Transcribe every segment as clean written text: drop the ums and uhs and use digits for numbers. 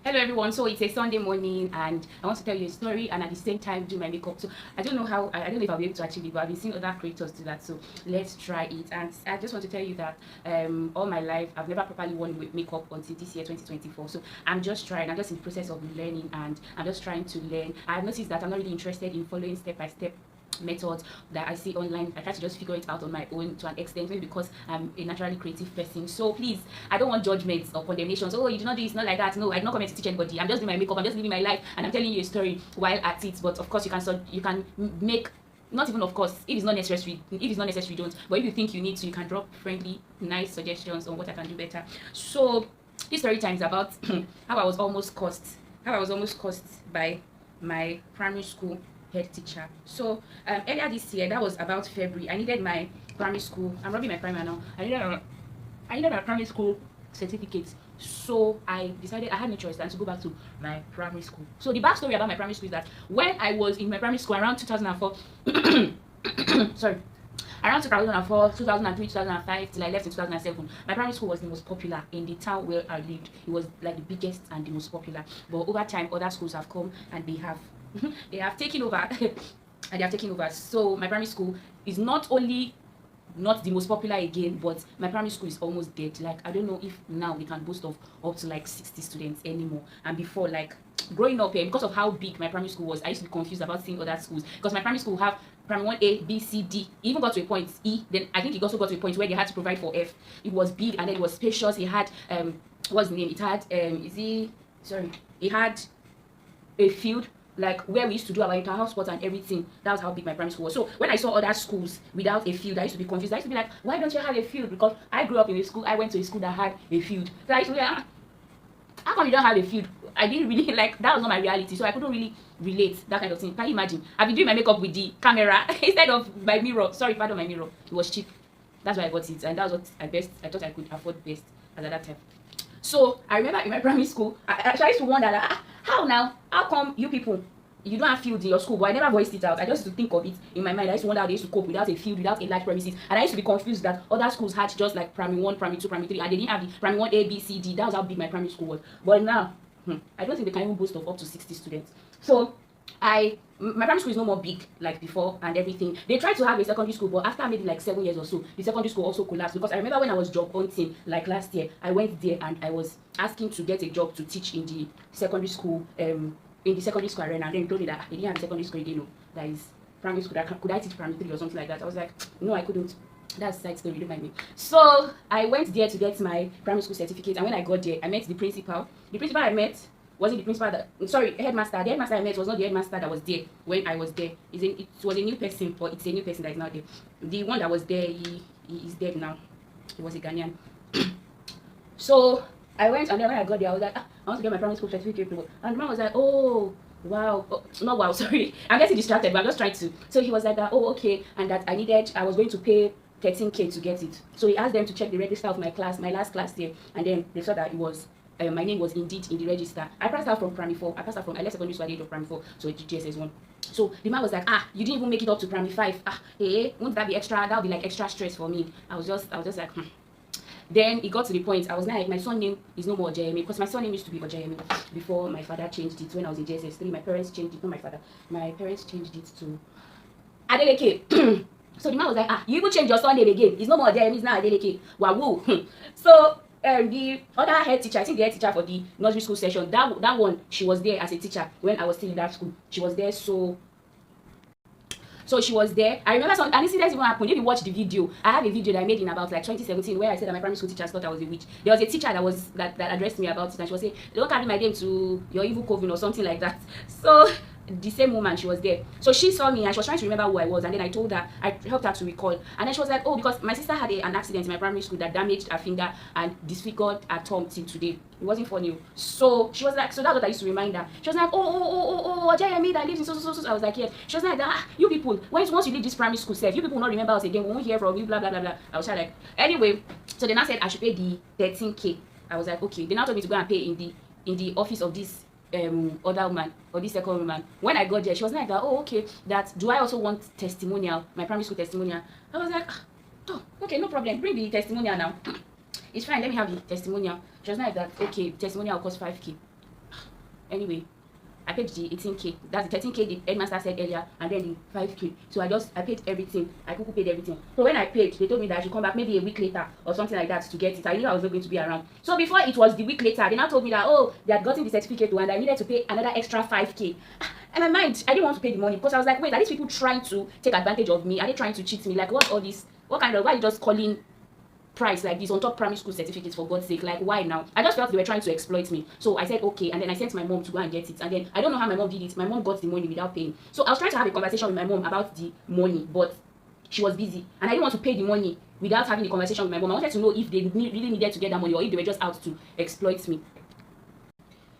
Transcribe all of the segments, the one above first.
Hello everyone, so it's a Sunday morning and I want to tell you a story and at the same time do my makeup. So I don't know I don't know if I'll be able to achieve it, but I've been seeing other creators do that, so let's try it. And I just want to tell you that all my life I've never properly worn makeup until this year 2024. So I'm just trying, I'm just in the process of learning and I'm just trying to learn. I've noticed that I'm not really interested in following step by step methods that I see online. I try to just figure it out on my own to an extent, maybe because I'm a naturally creative person. So please, I don't want judgments or condemnations. Oh, you do not do it's not like that. No, I don't come here to teach anybody. I'm just doing my makeup, I'm just living my life, and I'm telling you a story while at it. But of course, you can make, not even of course, if it's not necessary, don't. But if you think you need to, you can drop friendly, nice suggestions on what I can do better. So this story time is about how I was almost cursed by my primary school head teacher. So earlier this year, that was about February, I needed my primary school, I'm rubbing my primer now, I needed my primary school certificate. So I decided I had no choice than to go back to my primary school. So the backstory about my primary school is that when I was in my primary school around 2004 sorry, around 2004, 2003, 2005 till I left in 2007, my primary school was the most popular in the town where I lived. It was like the biggest and the most popular. But over time, other schools have come and they have they have taken over and they have taken over. So my primary school is not only not the most popular again, but my primary school is almost dead. Like I don't know if now they can boast of up to like 60 students anymore. And before, like growing up here, because of how big my primary school was, I used to be confused about seeing other schools because my primary school have primary 1A, B, C, D. It even got to a point E. Then I think it also got to a point where they had to provide for F. It was big and then it was spacious. It had what's the name? It had it had a field like where we used to do our inter-house sports and everything. That was how big my primary school was. So when I saw other schools without a field, I used to be confused. I used to be like, why don't you have a field? Because I grew up in a school, I went to a school that had a field. So I used to be like, how come you don't have a field? I didn't really like, that was not my reality, so I couldn't really relate that kind of thing. Can you imagine? I've been doing my makeup with the camera instead of my mirror. Sorry, pardon, my mirror. It was cheap. That's why I got it, and that was what I thought I could afford best at that time. So I remember in my primary school, I used to wonder, like, how come you people, you don't have fields in your school? But I never voiced it out. I just used to think of it in my mind. I used to wonder how they used to cope without a field, without a large premises. And I used to be confused that other schools had just like primary 1, primary 2, primary 3, and they didn't have the primary 1A, B, C, D. That was how big my primary school was. But now, I don't think they can even boast of up to 60 students. So my primary school is no more big like before and everything. They tried to have a secondary school, but after maybe like 7 years or so, the secondary school also collapsed. Because I remember when I was job hunting like last year, I went there and I was asking to get a job to teach in the secondary school arena. And then they told me that they didn't have a secondary school again. No, that is primary school. Could I teach primary 3 or something like that? I was like, no, I couldn't. That's side story, don't mind me. So I went there to get my primary school certificate, and when I got there, I met the principal. The principal I met wasn't the principal that, sorry, headmaster. The headmaster I met was not the headmaster that was there when I was there. It was a new person, but it's a new person that is now there. The one that was there, he is dead now. He was a Ghanaian. So I went, and then when I got there, I was like, I want to get my primary school certificate. And the man was like, oh, wow, not wow, sorry. I'm getting distracted, but I'm just trying to. So he was like, oh, okay, and that I was going to pay 13K to get it. So he asked them to check the register of my class, my last class there, and then they saw that it was my name was indeed in the register. I passed out from primary 4. I left secondary school at the age of primary 4, so it's GSS 1. So the man was like, you didn't even make it up to primary 5. Won't that be extra? That would be like extra stress for me. I was just like, Then it got to the point, I was like, my son name is no more Ojayemi, because my son name used to be Ojayemi before my father changed it when I was in JSS 3. My parents changed it, not my father. My parents changed it to Adeleke. So the man was like, you even change your son name again. It's no more Ojayemi, it's now Adeleke. Wow. So the other head teacher, I think the head teacher for the nursery school session, that one, she was there as a teacher when I was still in that school. She was there, so she was there. I remember an incident even happened. If you watch the video, I have a video that I made in about like 2017 where I said that my primary school teachers thought I was a witch. There was a teacher that addressed me about it, and she was saying, don't carry my name to your evil coven or something like that. So the same woman, she was there. So she saw me and she was trying to remember who I was, and then I told her, I helped her to recall. And then she was like, oh, because my sister had an accident in my primary school that damaged her finger and disfigured her thumb till today. It wasn't funny. So she was like, so that's what I used to remind her. She was like, Ojayemi that lives in so. I was like, yes. She was like, you people, once you leave this primary school self, you people will not remember us again. We won't hear from you, blah blah blah blah. I was like, anyway. So then I said I should pay the 13K. I was like, okay. They now told me to go and pay in the office of this other woman or this second woman. When I got there, she was like, oh, okay, that do I also want testimonial, my primary school testimonial? I was like, oh, okay, no problem, bring the testimonial now. It's fine, let me have the testimonial. She was like that, okay, testimonial will cost 5K. Anyway, I paid the 18k. That's the 13k the headmaster said earlier, and then the 5k. So I paid everything. I paid everything. So when I paid, they told me that I should come back maybe a week later or something like that to get it. I knew I was not going to be around. So before it was the week later, they now told me that, oh, they had gotten the certificate and I needed to pay another extra 5k. In my mind, I didn't want to pay the money because I was like, wait, are these people trying to take advantage of me? Are they trying to cheat me? Like, what's all this? Why are you just calling price like this on top primary school certificates, for God's sake? Like, why now? I just felt they were trying to exploit me. So I said okay, and then I sent my mom to go and get it. And then I don't know how my mom did it. My mom got the money without paying. So I was trying to have a conversation with my mom about the money, but she was busy and I didn't want to pay the money without having a conversation with my mom. I wanted to know if they really needed to get that money or if they were just out to exploit me.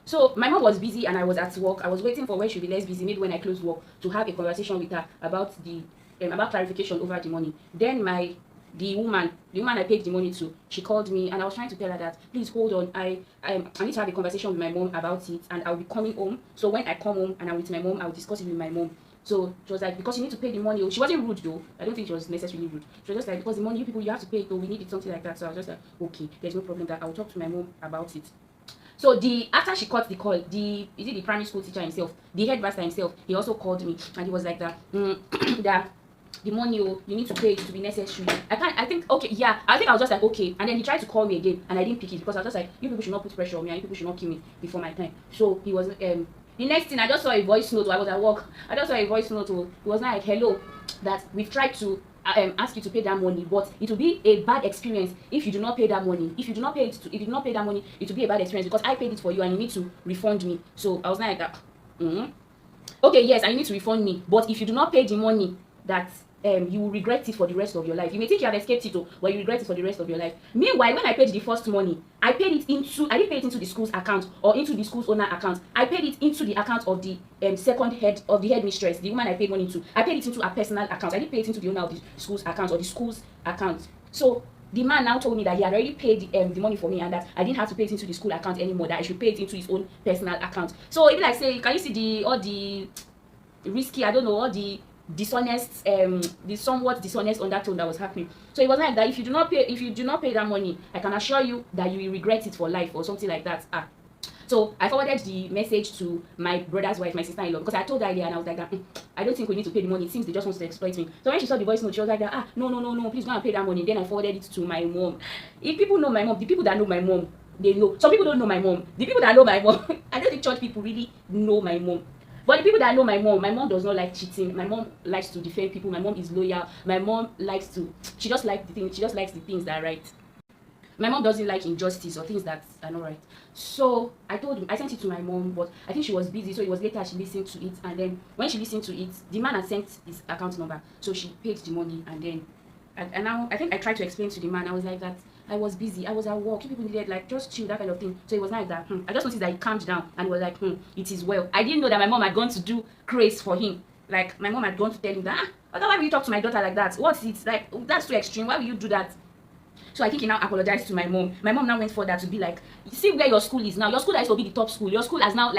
So my mom was busy and I was at work. I was waiting for when she'll be less busy, maybe when I close work, to have a conversation with her about the about clarification over the money. Then the woman I paid the money to, she called me and I was trying to tell her that, please hold on, I need to have a conversation with my mom about it and I'll be coming home. So when I come home and I'm with my mom, I'll discuss it with my mom. So she was like, because you need to pay the money. She wasn't rude though. I don't think she was necessarily rude. She was just like, because the money, you people, you have to pay it, or we need it, something like that. So I was just like, okay, there's no problem, that I'll talk to my mom about it. So after she cut the call, the primary school teacher himself, the headmaster himself, he also called me and he was like that, that the money, you need to pay it to be necessary. I think I was just like, okay. And then he tried to call me again and I didn't pick it because I was just like, you people should not put pressure on me and you people should not kill me before my time. So he was the next thing, I just saw a voice note. I was at work. I just saw a voice note. It was like, hello, that we've tried to ask you to pay that money, but it will be a bad experience if you do not pay that money. If you do not pay that money, it will be a bad experience because I paid it for you and you need to refund me. So I was like that. Okay, yes, I need to refund me, but if you do not pay the money, that you will regret it for the rest of your life. You may think you have escaped it, but you regret it for the rest of your life. Meanwhile, when I paid the first money, I didn't pay it into the school's account or into the school's owner account. I paid it into the account of the second head of the headmistress, the woman I paid money to. I paid it into a personal account. I didn't pay it into the owner of the school's account or the school's account. So the man now told me that he had already paid the money for me and that I didn't have to pay it into the school account anymore, that I should pay it into his own personal account. So if, like, say, can you see all the risky, I don't know, all the dishonest, the somewhat dishonest undertone that was happening. So it was like that if you do not pay that money, I can assure you that you will regret it for life or something like that. So I forwarded the message to my brother's wife, my sister-in-law, because I told her earlier and I was like that, I don't think we need to pay the money. It seems they just want to exploit me. So when she saw the voice note, she was like that, no, please go and pay that money. Then I forwarded it to my mom. If people know my mom, the people that know my mom, they know. Some people don't know my mom. The people that know my mom, I don't think church people really know my mom. But the people that know my mom does not like cheating. My mom likes to defend people. My mom is loyal. My mom she just likes the things that are right. My mom doesn't like injustice or things that are not right. So I sent it to my mom, but I think she was busy, so it was later she listened to it. And then when she listened to it, the man had sent his account number, so she paid the money. And then and now I think I tried to explain to the man. I was like that I was busy, I was at work, you people needed, like, just chill, that kind of thing. So it was like that. I just noticed that he calmed down and was like, it is well. I didn't know that my mom had gone to do grace for him. Like, my mom had gone to tell him that, why will you talk to my daughter like that? What's it? Like, that's too extreme. Why will you do that? So I think he now apologized to my mom. My mom now went further to be like, see where your school is now. Your school has to be the top school. Your school has now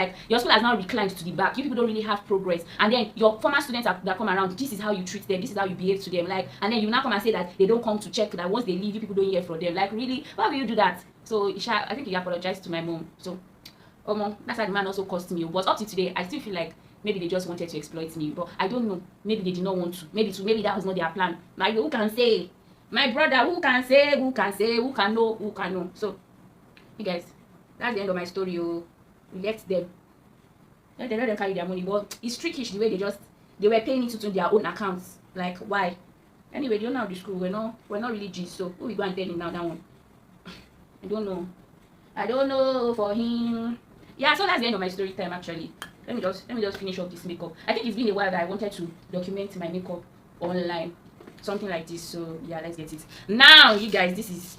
reclined to the back. You people don't really have progress. And then your former students that come around, this is how you treat them. This is how you behave to them. Like, and then you now come and say that they don't come to check, that once they leave, you people don't hear from them. Like, really? Why will you do that? So I think he apologized to my mom. So, mom, that's why the man also cost me. But up to today, I still feel like maybe they just wanted to exploit me. But I don't know. Maybe they did not want to. Maybe that was not their plan. Like, who can say? My brother, who can know, who can know. So, you guys, that's the end of my story. We left them. Let them carry their money. But it's trickish the way they were paying it to their own accounts. Like, why? Anyway, you know how the school, we're not really G's, so who we go and tell him now, that one? I don't know for him. Yeah, so that's the end of my story time, actually. Let me just finish off this makeup. I think it's been a while that I wanted to document my makeup online. Something like this. So yeah, let's get it now. You guys, this is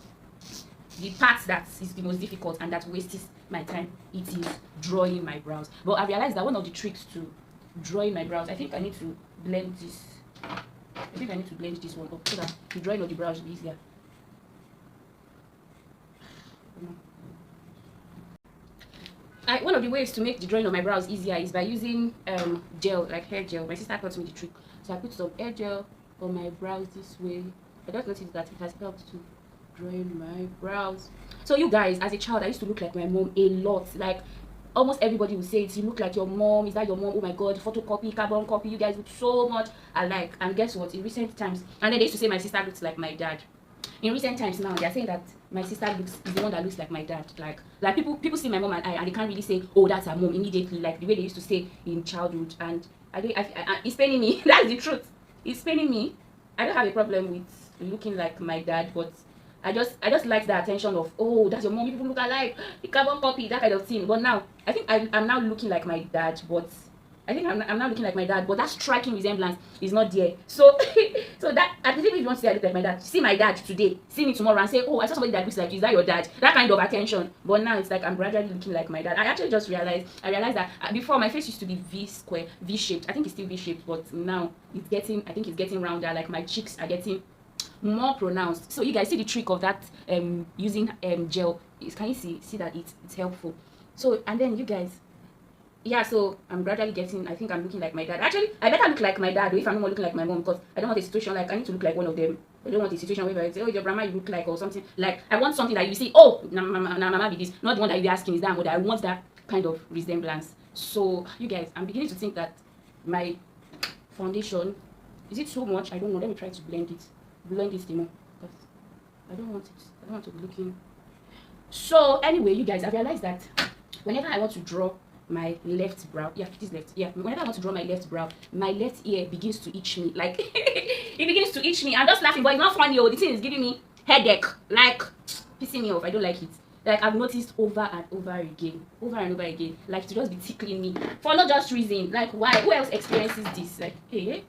the part that is the most difficult and that wastes my time. It is drawing my brows. But I realized that one of the tricks to drawing my brows, I think I need to blend this. I think I need to blend this one up so that the drawing of the brows will be easier. One of the ways to make the drawing of my brows easier is by using gel, like hair gel. My sister taught me the trick. So I put some hair gel on my brows this way. I just noticed that it has helped to drawing my brows. So you guys, as a child, I used to look like my mom a lot. Like, almost everybody will say it. You look like your mom. Is that your mom? Oh my god, photocopy, carbon copy. You guys look so much alike. And guess what? In recent times, and then they used to say my sister looks like my dad. In recent times now, they're saying that my sister is the one that looks like my dad. Like people see my mom and I, and they can't really say, oh, that's her mom immediately, like the way they used to say in childhood. And it's paining me. That's the truth. It's paining me. I don't have a problem with looking like my dad, but I just like the attention of, oh, that's your mom, people look alike, the carbon copy, that kind of thing. But now I think I'm now looking like my dad, but I'm now looking like my dad, but that striking resemblance is not there. So so that at least if you want to say I look like my dad, see my dad today, see me tomorrow and say, oh, I saw somebody that looks like you, is that your dad? That kind of attention. But now it's like I'm gradually looking like my dad. I actually just realized that before my face used to be V shaped. I think it's still V shaped, but now I think it's getting rounder. Like my cheeks are getting more pronounced. So you guys see the trick of that using gel. Can you see that it's helpful? So, and then you guys, yeah, so I'm gradually I think I'm looking like my dad. Actually, I better look like my dad if I'm not more looking like my mom, because I don't want a situation like I need to look like one of them. I don't want a situation where I say, oh, your grandma you look like, or something. Like, I want something that you see, oh, mama be this. Not the one that you're asking, is that mother. I want that kind of resemblance. So, you guys, I'm beginning to think that my foundation, is it too much? I don't know. Let me try to blend it more, because I don't want to be looking. So, anyway, you guys, I realized that whenever I want to draw my left brow, whenever I want to draw my left brow, my left ear begins to itch me. Like, it begins to itch me. I'm just laughing, but it's not funny. Oh, the thing is giving me headache, like pissing me off. I don't like it. Like, I've noticed over and over again, like, to just be tickling me for not just reason. Like, why? Who else experiences this? Like, hey.